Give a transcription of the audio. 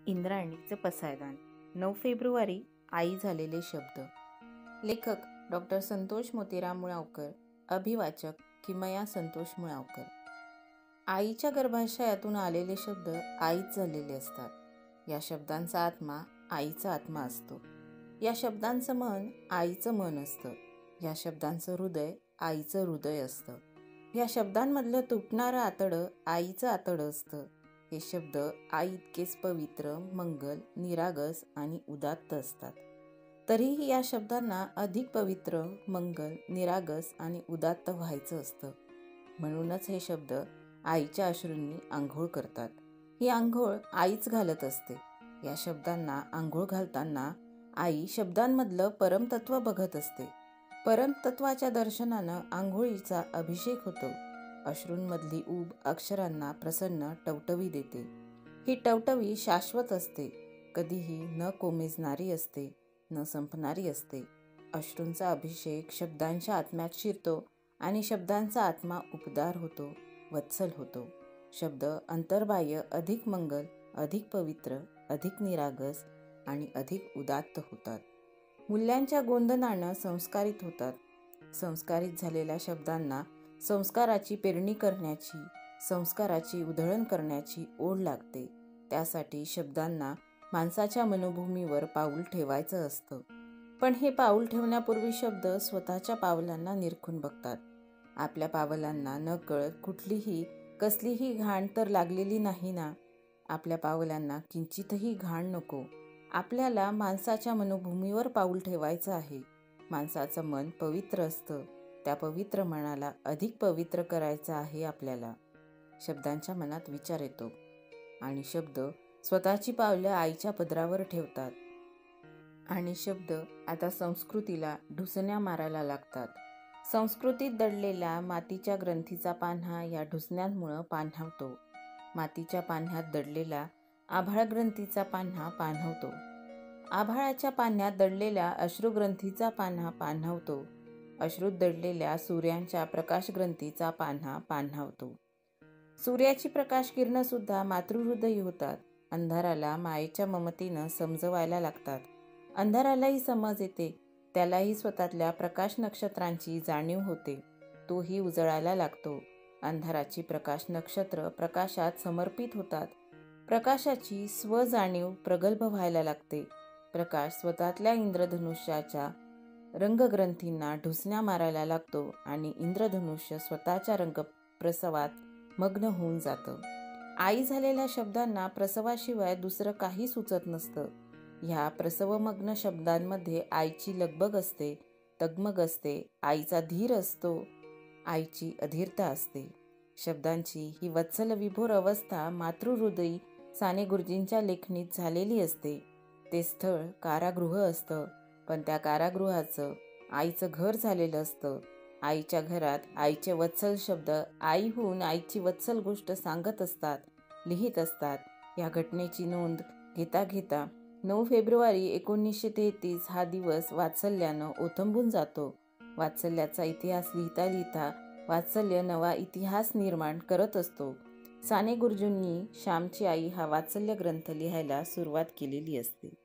इंद्रायणीचे पसायदान 9 फेब्रुवारी आई झालेले शब्द. लेखक डॉक्टर संतोष मोतीराम मुळावकर. अभिवाचक किमया संतोष मुळावकर. आईच्या गर्भाशयातून आलेले शब्द आईच झालेले असतात. या शब्दांचा आत्मा आईचा आत्मा असतो. या शब्दांचं मन आईचं मन असतं. या शब्दांचं हृदय आईचं हृदय असतं. या शब्दांमधलं तुटणारं आतडं आईचं आतडं असतं. हे शब्द आई इतकेच पवित्र, मंगल, निरागस आणि उदात्त असतात. तरीही या शब्दांना अधिक पवित्र, मंगल, निरागस आणि उदात्त व्हायचं असतं. म्हणूनच हे शब्द आईच्या अश्रूंनी आंघोळ करतात. ही आंघोळ आईच घालत असते. या शब्दांना आंघोळ घालताना आई शब्दांमधलं परमतत्व बघत असते. परमतत्वाच्या दर्शनानं आंघोळीचा अभिषेक होतो. अश्रूंमधली ऊब अक्षरांना प्रसन्न टवटवी देते. ही टवटवी शाश्वत असते, कधीही न कोमेजणारी असते, न संपणारी असते. अश्रूंचा अभिषेक शब्दांच्या आत्म्यात शिरतो आणि शब्दांचा आत्मा उपदार होतो, वत्सल होतो. शब्द अंतर्बाह्य अधिक मंगल, अधिक पवित्र, अधिक निरागस आणि अधिक उदात्त होतात. मूल्यांच्या गोंदनानं संस्कारित होतात. संस्कारित झालेल्या शब्दांना संस्काराची पेरणी करण्याची, संस्काराची उधळण करण्याची ओढ लागते. त्यासाठी शब्दांना माणसाच्या मनोभूमीवर पाऊल ठेवायचं असतं. पण हे पाऊल ठेवण्यापूर्वी शब्द स्वतःच्या पावलांना निरखून बघतात. आपल्या पावलांना नकळत कुठलीही कसलीही घाण तर लागलेली नाही ना? आपल्या पावलांना किंचितही घाण नको. आपल्याला माणसाच्या मनोभूमीवर पाऊल ठेवायचं आहे. माणसाचं मन पवित्र असतं. त्या पवित्र मनाला अधिक पवित्र करायचं आहे आपल्याला. शब्दांच्या मनात विचार येतो आणि शब्द स्वतःची पावलं आईच्या पदरावर ठेवतात. आणि शब्द आता संस्कृतीला ढुसण्या मारायला लागतात. संस्कृतीत दडलेल्या मातीच्या ग्रंथीचा पान्हा या ढुसण्यांमुळं पान्हावतो. मातीच्या पान्ह्यात दडलेला आभाळ ग्रंथीचा पान्हा पान्हवतो. आभाळाच्या पान्ह्यात दडलेल्या अश्रुग्रंथीचा पान्हा पान्हवतो. अश्रूत दडलेल्या सूर्यांच्या प्रकाशग्रंथीचा पान्हा पान्हावतो. सूर्याची प्रकाश किरणंसुद्धा मातृहृदयी होतात. अंधाराला मायेच्या ममतेनं समजवायला लागतात. अंधारालाही समज येते. त्यालाही स्वतःतल्या प्रकाश नक्षत्रांची जाणीव होते. तोही उजळायला लागतो. अंधाराची प्रकाश नक्षत्र प्रकाशात समर्पित होतात. प्रकाशाची स्वजाणीव प्रगल्भ व्हायला लागते. प्रकाश स्वतःतल्या इंद्रधनुष्याच्या रंगग्रंथींना ढुसण्या मारायला लागतो आणि इंद्रधनुष्य स्वतःच्या रंगप्रसवात मग्न होऊन जातं. आई झालेल्या शब्दांना प्रसवाशिवाय दुसरं काही सुचत नसतं. ह्या प्रसवमग्न शब्दांमध्ये आईची लगबग असते, तगमग असते, आईचा धीर असतो, आईची अधीरता असते. शब्दांची ही वत्सल विभोर अवस्था मातृहृदयी साने गुरुजींच्या लेखणीत झालेली असते. ते स्थळ कारागृह असतं, पण त्या कारागृहाचं आईचं घर झालेलं असतं. आईच्या घरात आईचे वत्सल शब्द आईहून आईची वत्सल गोष्ट सांगत असतात, लिहित असतात. या घटनेची नोंद घेता घेता 9 फेब्रुवारी 1933 हा दिवस वात्सल्यानं ओथंबून जातो. वात्सल्याचा इतिहास लिहिता लिहिता वात्सल्य नवा इतिहास निर्माण करत असतो. साने गुरुजींनी श्यामची आई हा वात्सल्य ग्रंथ लिहायला सुरुवात केलेली असते.